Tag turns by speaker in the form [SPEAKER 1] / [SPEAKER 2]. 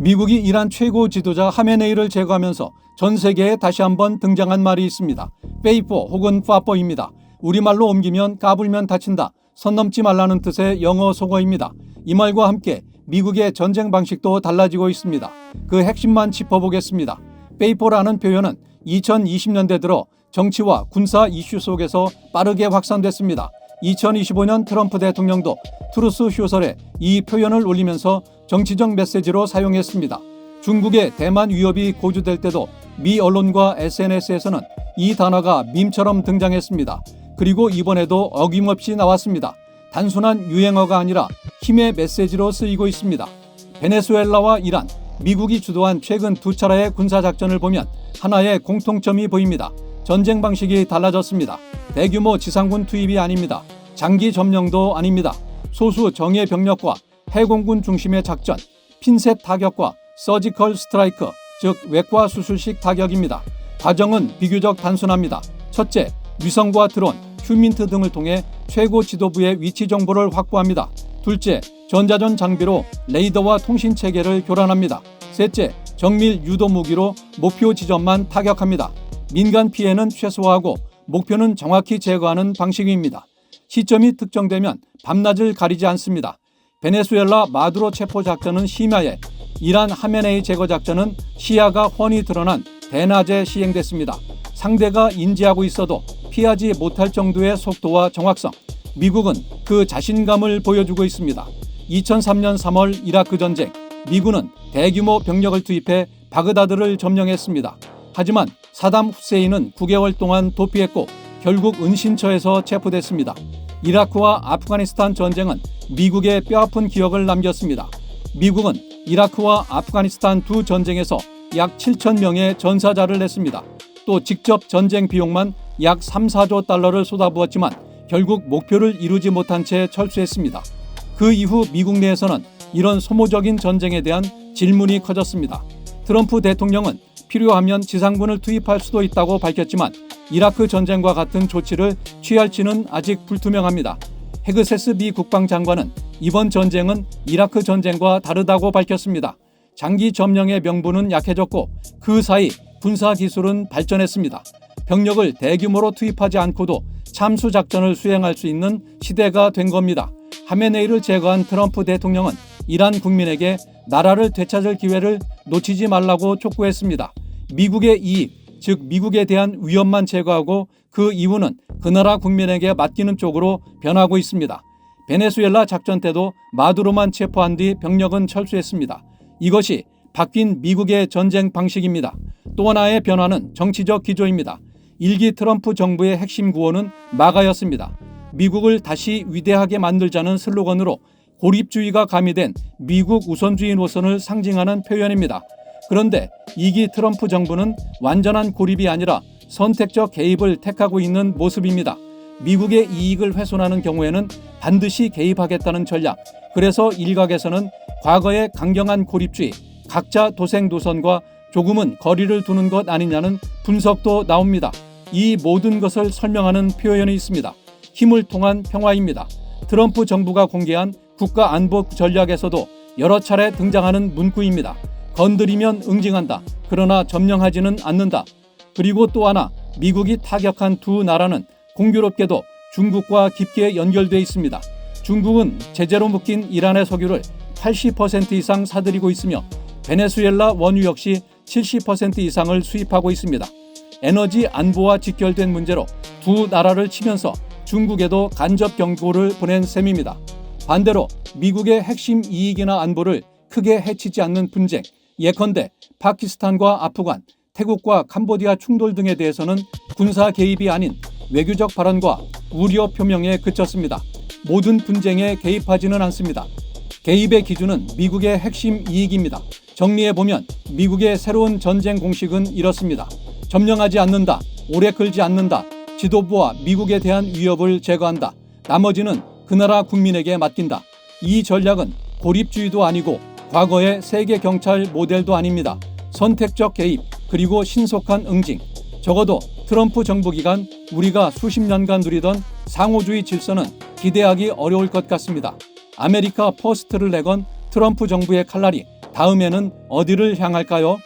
[SPEAKER 1] 미국이 이란 최고 지도자 하메네이를 제거하면서 전 세계에 다시 한번 등장한 말이 있습니다. 페이포 혹은 파포입니다. 우리말로 옮기면 까불면 다친다, 선 넘지 말라는 뜻의 영어 속어입니다. 이 말과 함께 미국의 전쟁 방식도 달라지고 있습니다. 그 핵심만 짚어보겠습니다. 페이포라는 표현은 2020년대 들어 정치와 군사 이슈 속에서 빠르게 확산됐습니다. 2025년 트럼프 대통령도 트루스 소셜에 이 표현을 올리면서 정치적 메시지로 사용했습니다. 중국의 대만 위협이 고조될 때도 미 언론과 SNS에서는 이 단어가 밈처럼 등장했습니다. 그리고 이번에도 어김없이 나왔습니다. 단순한 유행어가 아니라 힘의 메시지로 쓰이고 있습니다. 베네수엘라와 이란, 미국이 주도한 최근 두 차례의 군사작전을 보면 하나의 공통점이 보입니다. 전쟁 방식이 달라졌습니다. 대규모 지상군 투입이 아닙니다. 장기 점령도 아닙니다. 소수 정예 병력과 해공군 중심의 작전, 핀셋 타격과 서지컬 스트라이크, 즉 외과 수술식 타격입니다. 과정은 비교적 단순합니다. 첫째, 위성과 드론, 휴민트 등을 통해 최고 지도부의 위치 정보를 확보합니다. 둘째, 전자전 장비로 레이더와 통신 체계를 교란합니다. 셋째, 정밀 유도 무기로 목표 지점만 타격합니다. 민간 피해는 최소화하고 목표는 정확히 제거하는 방식입니다. 시점이 특정되면 밤낮을 가리지 않습니다. 베네수엘라 마두로 체포 작전은 심야에, 이란 하메네이 제거 작전은 시야가 훤히 드러난 대낮에 시행됐습니다. 상대가 인지하고 있어도 피하지 못할 정도의 속도와 정확성, 미국은 그 자신감을 보여주고 있습니다. 2003년 3월 이라크 전쟁, 미군은 대규모 병력을 투입해 바그다드를 점령했습니다. 하지만 사담 후세인은 9개월 동안 도피했고 결국 은신처에서 체포됐습니다. 이라크와 아프가니스탄 전쟁은 미국의 뼈아픈 기억을 남겼습니다. 미국은 이라크와 아프가니스탄 두 전쟁에서 약 7,000명의 전사자를 냈습니다. 또 직접 전쟁 비용만 약 3, 4조 달러를 쏟아부었지만 결국 목표를 이루지 못한 채 철수했습니다. 그 이후 미국 내에서는 이런 소모적인 전쟁에 대한 질문이 커졌습니다. 트럼프 대통령은 필요하면 지상군을 투입할 수도 있다고 밝혔지만 이라크 전쟁과 같은 조치를 취할지는 아직 불투명합니다. 헤그세스 미 국방장관은 이번 전쟁은 이라크 전쟁과 다르다고 밝혔습니다. 장기 점령의 명분은 약해졌고 그 사이 군사기술은 발전했습니다. 병력을 대규모로 투입하지 않고도 참수작전을 수행할 수 있는 시대가 된 겁니다. 하메네이를 제거한 트럼프 대통령은 이란 국민에게 나라를 되찾을 기회를 놓치지 말라고 촉구했습니다. 미국의 이익, 즉 미국에 대한 위협만 제거하고 그 이유는 그 나라 국민에게 맡기는 쪽으로 변하고 있습니다. 베네수엘라 작전 때도 마두로만 체포한 뒤 병력은 철수했습니다. 이것이 바뀐 미국의 전쟁 방식입니다. 또 하나의 변화는 정치적 기조입니다. 1기 트럼프 정부의 핵심 구호는 마가였습니다. 미국을 다시 위대하게 만들자는 슬로건으로 고립주의가 가미된 미국 우선주의 노선을 상징하는 표현입니다. 그런데 2기 트럼프 정부는 완전한 고립이 아니라 선택적 개입을 택하고 있는 모습입니다. 미국의 이익을 훼손하는 경우에는 반드시 개입하겠다는 전략. 그래서 일각에서는 과거의 강경한 고립주의, 각자 도생 노선과 조금은 거리를 두는 것 아니냐는 분석도 나옵니다. 이 모든 것을 설명하는 표현이 있습니다. 힘을 통한 평화입니다. 트럼프 정부가 공개한 국가안보 전략에서도 여러 차례 등장하는 문구입니다. 건드리면 응징한다. 그러나 점령하지는 않는다. 그리고 또 하나, 미국이 타격한 두 나라는 공교롭게도 중국과 깊게 연결돼 있습니다. 중국은 제재로 묶인 이란의 석유를 80% 이상 사들이고 있으며 베네수엘라 원유 역시 70% 이상을 수입하고 있습니다. 에너지 안보와 직결된 문제로 두 나라를 치면서 중국에도 간접 경고를 보낸 셈입니다. 반대로 미국의 핵심 이익이나 안보를 크게 해치지 않는 분쟁, 예컨대 파키스탄과 아프간, 태국과 캄보디아 충돌 등에 대해서는 군사 개입이 아닌 외교적 발언과 우려 표명에 그쳤습니다. 모든 분쟁에 개입하지는 않습니다. 개입의 기준은 미국의 핵심 이익입니다. 정리해보면 미국의 새로운 전쟁 공식은 이렇습니다. 점령하지 않는다, 오래 끌지 않는다, 지도부와 미국에 대한 위협을 제거한다, 나머지는 그 나라 국민에게 맡긴다. 이 전략은 고립주의도 아니고 과거의 세계 경찰 모델도 아닙니다. 선택적 개입, 그리고 신속한 응징. 적어도 트럼프 정부 기간 우리가 수십 년간 누리던 상호주의 질서는 기대하기 어려울 것 같습니다. 아메리카 퍼스트를 내건 트럼프 정부의 칼날이 다음에는 어디를 향할까요?